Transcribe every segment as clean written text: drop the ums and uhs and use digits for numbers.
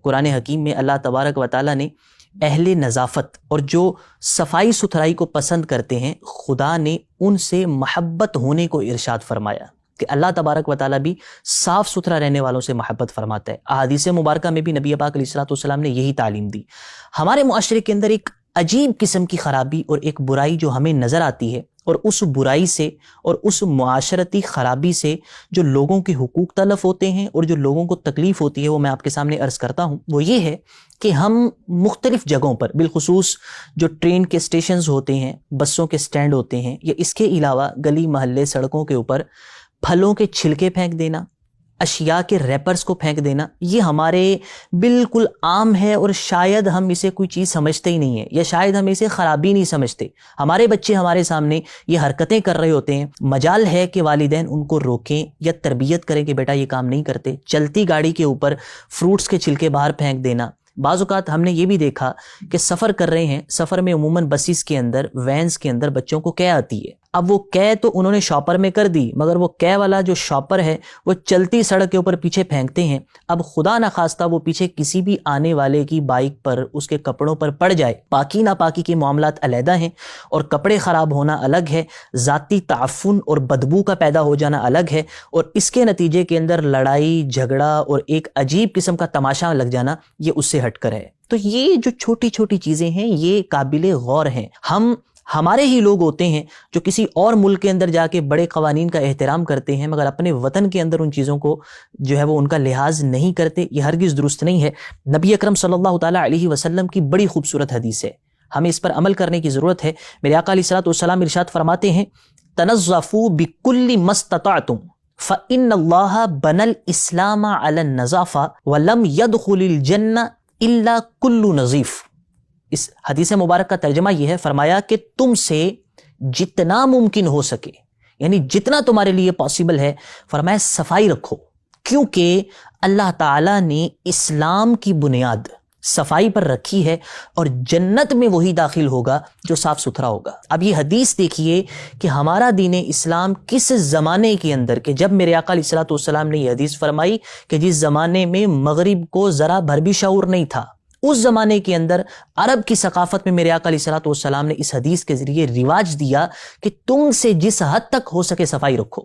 قرآن حکیم میں اللہ تبارک و تعالیٰ نے اہل نظافت اور جو صفائی ستھرائی کو پسند کرتے ہیں، خدا نے ان سے محبت ہونے کو ارشاد فرمایا کہ اللہ تبارک و تعالیٰ بھی صاف ستھرا رہنے والوں سے محبت فرماتا ہے۔ احادیث مبارکہ میں بھی نبی پاک علیہ الصلوۃ والسلام نے یہی تعلیم دی۔ ہمارے معاشرے کے اندر ایک عجیب قسم کی خرابی اور ایک برائی جو ہمیں نظر آتی ہے، اور اس برائی سے اور اس معاشرتی خرابی سے جو لوگوں کے حقوق تلف ہوتے ہیں اور جو لوگوں کو تکلیف ہوتی ہے، وہ میں آپ کے سامنے عرض کرتا ہوں۔ وہ یہ ہے کہ ہم مختلف جگہوں پر، بالخصوص جو ٹرین کے اسٹیشنز ہوتے ہیں، بسوں کے سٹینڈ ہوتے ہیں، یا اس کے علاوہ گلی محلے سڑکوں کے اوپر پھلوں کے چھلکے پھینک دینا، اشیاء کے ریپرز کو پھینک دینا، یہ ہمارے بالکل عام ہے، اور شاید ہم اسے کوئی چیز سمجھتے ہی نہیں ہے، یا شاید ہم اسے خرابی نہیں سمجھتے۔ ہمارے بچے ہمارے سامنے یہ حرکتیں کر رہے ہوتے ہیں، مجال ہے کہ والدین ان کو روکیں یا تربیت کریں کہ بیٹا یہ کام نہیں کرتے۔ چلتی گاڑی کے اوپر فروٹس کے چھلکے باہر پھینک دینا۔ بعض اوقات ہم نے یہ بھی دیکھا کہ سفر کر رہے ہیں، سفر میں عموماً بسیز کے اندر، وینز کے اندر بچوں کو کیے آتی ہے۔ اب وہ کیے تو انہوں نے شاپر میں کر دی، مگر وہ کیے والا جو شاپر ہے وہ چلتی سڑک کے اوپر پیچھے پھینکتے ہیں۔ اب خدا نخواستہ وہ پیچھے کسی بھی آنے والے کی بائک پر، اس کے کپڑوں پر پڑ جائے۔ پاکی ناپاکی کے معاملات علیحدہ ہیں، اور کپڑے خراب ہونا الگ ہے، ذاتی تعفن اور بدبو کا پیدا ہو جانا الگ ہے، اور اس کے نتیجے کے اندر لڑائی جھگڑا اور ایک عجیب قسم کا تماشا لگ جانا، یہ اس سے ہٹ کر ہے۔ تو یہ جو چھوٹی چھوٹی چیزیں ہیں یہ قابل غور ہیں۔ ہمارے ہی لوگ ہوتے ہیں جو کسی اور ملک کے اندر جا کے بڑے قوانین کا احترام کرتے ہیں، مگر اپنے وطن کے اندر ان چیزوں کو جو ہے وہ ان کا لحاظ نہیں کرتے۔ یہ ہرگز درست نہیں ہے۔ نبی اکرم صلی اللہ تعالیٰ علیہ وسلم کی بڑی خوبصورت حدیث ہے، ہمیں اس پر عمل کرنے کی ضرورت ہے۔ میرے آقا علیہ الصلوۃ والسلام ارشاد فرماتے ہیں، تنظفوا بکل ما استطعتم فإن اللہ بنى الاسلام علی النظافہ ولم يدخل الجنہ الا کل نظیف۔ اس حدیث مبارک کا ترجمہ یہ ہے، فرمایا کہ تم سے جتنا ممکن ہو سکے، یعنی جتنا تمہارے لیے پاسبل ہے، فرمایا صفائی رکھو، کیونکہ اللہ تعالیٰ نے اسلام کی بنیاد صفائی پر رکھی ہے، اور جنت میں وہی داخل ہوگا جو صاف ستھرا ہوگا۔ اب یہ حدیث دیکھیے کہ ہمارا دین اسلام کس زمانے کے اندر، کہ جب میرے آقا علیہ الصلوۃ والسلام نے یہ حدیث فرمائی کہ جس زمانے میں مغرب کو ذرا بھر بھی شعور نہیں تھا، اس زمانے کے اندر عرب کی ثقافت میں میرے آقا علیہ الصلوۃ والسلام نے اس حدیث کے ذریعے رواج دیا کہ تم سے جس حد تک ہو سکے صفائی رکھو،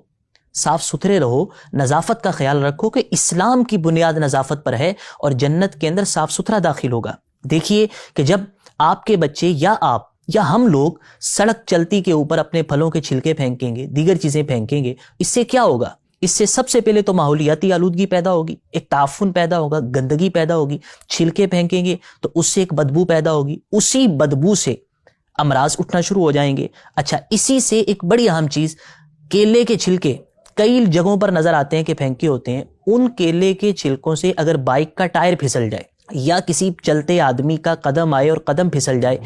صاف ستھرے رہو، نظافت کا خیال رکھو، کہ اسلام کی بنیاد نظافت پر ہے، اور جنت کے اندر صاف ستھرا داخل ہوگا۔ دیکھیے کہ جب آپ کے بچے یا آپ یا ہم لوگ سڑک چلتی کے اوپر اپنے پھلوں کے چھلکے پھینکیں گے، دیگر چیزیں پھینکیں گے، اس سے کیا ہوگا؟ اس سے سب سے پہلے تو ماحولیاتی آلودگی پیدا ہوگی، ایک تعفن پیدا ہوگا، گندگی پیدا ہوگی۔ چھلکے پھینکیں گے تو اس سے ایک بدبو پیدا ہوگی، اسی بدبو سے امراض اٹھنا شروع ہو جائیں گے۔ اچھا، اسی سے ایک بڑی اہم چیز، کیلے کے چھلکے کئی جگہوں پر نظر آتے ہیں کہ پھینکے ہوتے ہیں، ان کیلے کے چھلکوں سے اگر بائک کا ٹائر پھسل جائے یا کسی چلتے آدمی کا قدم آئے اور قدم پھسل جائے،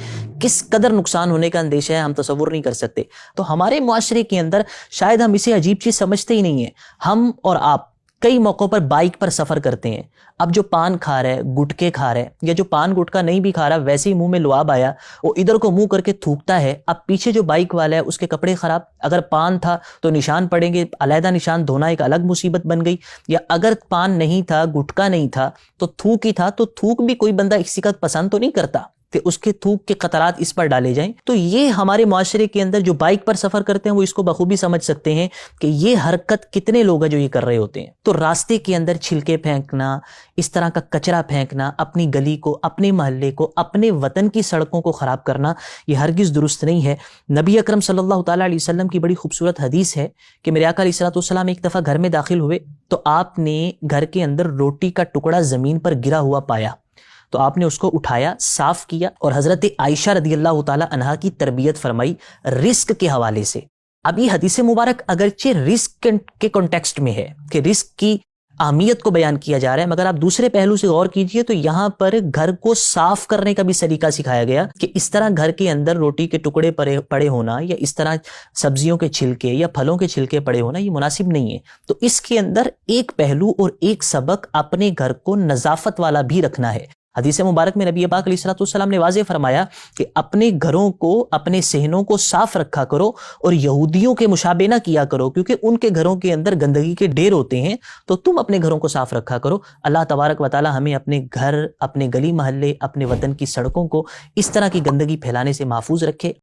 کس قدر نقصان ہونے کا اندیشہ ہے ہم تصور نہیں کر سکتے۔ تو ہمارے معاشرے کے اندر شاید ہم اسے عجیب چیز سمجھتے ہی نہیں ہیں۔ ہم اور آپ کئی موقعوں پر بائک پر سفر کرتے ہیں، اب جو پان کھا رہا ہے، گٹکے کھا رہا ہے، یا جو پان گٹکا نہیں بھی کھا رہا، ویسے ہی منہ میں لعاب آیا، وہ ادھر کو منہ کر کے تھوکتا ہے۔ اب پیچھے جو بائک والا ہے اس کے کپڑے خراب، اگر پان تھا تو نشان پڑیں گے، علیحدہ نشان دھونا ایک الگ مصیبت بن گئی، یا اگر پان نہیں تھا، گٹکا نہیں تھا تو تھوک ہی تھا، تو تھوک بھی کوئی بندہ کسی کا پسند تو نہیں کرتا کہ اس کے تھوک کے قطرات اس پر ڈالے جائیں۔ تو یہ ہمارے معاشرے کے اندر جو بائک پر سفر کرتے ہیں وہ اس کو بخوبی سمجھ سکتے ہیں کہ یہ حرکت کتنے لوگ ہیں جو یہ کر رہے ہوتے ہیں۔ تو راستے کے اندر چھلکے پھینکنا، اس طرح کا کچرا پھینکنا، اپنی گلی کو، اپنے محلے کو، اپنے وطن کی سڑکوں کو خراب کرنا، یہ ہرگز درست نہیں ہے۔ نبی اکرم صلی اللہ تعالیٰ علیہ وسلم کی بڑی خوبصورت حدیث ہے کہ میرے آقا علیہ الصلوۃ والسلام ایک دفعہ گھر میں داخل ہوئے تو آپ نے گھر کے اندر روٹی کا ٹکڑا زمین پر گرا ہوا پایا، تو آپ نے اس کو اٹھایا، صاف کیا، اور حضرت عائشہ رضی اللہ تعالی عنہا کی تربیت فرمائی رزق کے حوالے سے۔ اب یہ حدیث مبارک اگرچہ رزق کے کانٹیکسٹ میں ہے کہ رزق کی اہمیت کو بیان کیا جا رہا ہے، مگر آپ دوسرے پہلو سے غور کیجئے تو یہاں پر گھر کو صاف کرنے کا بھی سلیقہ سکھایا گیا کہ اس طرح گھر کے اندر روٹی کے ٹکڑے پڑے ہونا، یا اس طرح سبزیوں کے چھلکے یا پھلوں کے چھلکے پڑے ہونا، یہ مناسب نہیں ہے۔ تو اس کے اندر ایک پہلو اور ایک سبق اپنے گھر کو نظافت والا بھی رکھنا ہے۔ حدیث مبارک میں نبی پاک علیہ الصلوۃ والسلام نے واضح فرمایا کہ اپنے گھروں کو، اپنے صحنوں کو صاف رکھا کرو اور یہودیوں کے مشابہ نہ کیا کرو، کیونکہ ان کے گھروں کے اندر گندگی کے ڈھیر ہوتے ہیں، تو تم اپنے گھروں کو صاف رکھا کرو۔ اللہ تبارک و تعالی ہمیں اپنے گھر، اپنے گلی محلے، اپنے وطن کی سڑکوں کو اس طرح کی گندگی پھیلانے سے محفوظ رکھے۔